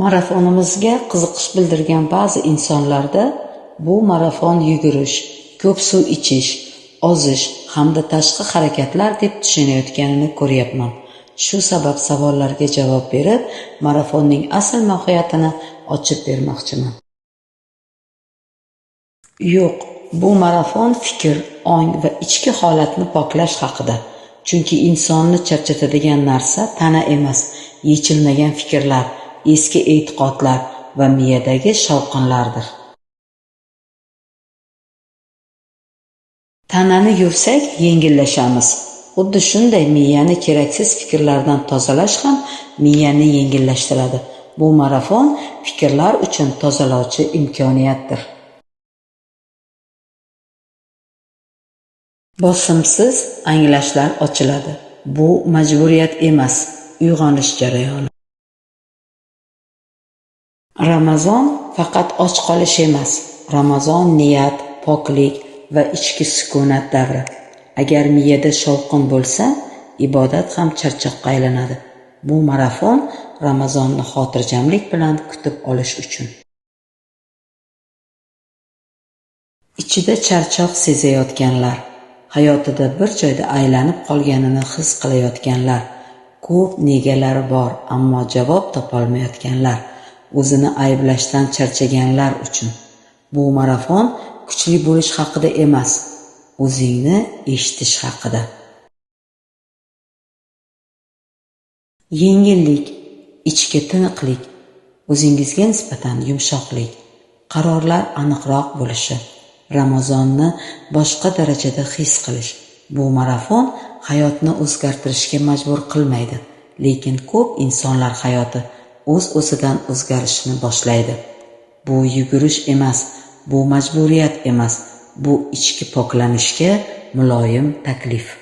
Marafonimizga qiziqish bildirgan ba'zi insonlarda bu marafon yugurish, ko'p suv ichish, ozish hamda tashqi harakatlar deb tushunayotganini ko'ryapman. Shu sabab savollarga javob berib, marafonning asl mohiyatini ochib bermoqchiman. Yo'q, bu marafon fikr, ong va ichki holatni poklash haqida. Chunki insonni charchatadigan narsa tana emas, yechilmagan fikrlar, eski e'tiqodlar va miyadagi shovqinlardir. Tanani yuvsak yengillashamiz. Xuddi shunday miyani keraksiz fikrlardan tozalash ham miyani yengillashtiradi. Bu marafon fikrlar uchun tozalovchi imkoniyatdir. Bosimsiz anglashlar ochiladi. Bu majburiyat emas, uyg'onish jarayoni. Ramazon faqat och qolish emas. Ramazon niyat, poklik va ichki sukunat davri. Agar miyada shovqin bo'lsa, ibodat ham charchoqqa aylanadi. Bu marafon Ramazonni xotirjamlik bilan kutib olish uchun. Ichida charchoq sezayotganlar, hayotida bir joyda aylanib qolganini his qilayotganlar, ko'p negalari bor, ammo javob topolmayotganlar, o'zini ayblashdan charchaganlar uchun. Bu marafon kuchli bo'lish haqida emas, o'zingni eshitish haqida. Yengillik, ichki tiniqlik, o'zingizga nisbatan yumshoqlik, qarorlar aniqroq bo'lishi, Ramazonni boshqa darajada his qilish. Bu marafon hayotni o'zgartirishga majbur qilmaydi, lekin ko'p insonlar hayoti o'z-o'zidan o'zgarishni boshlaydi. Bu yugurish emas, bu majburiyat emas, bu ichki poklanishga muloyim taklif.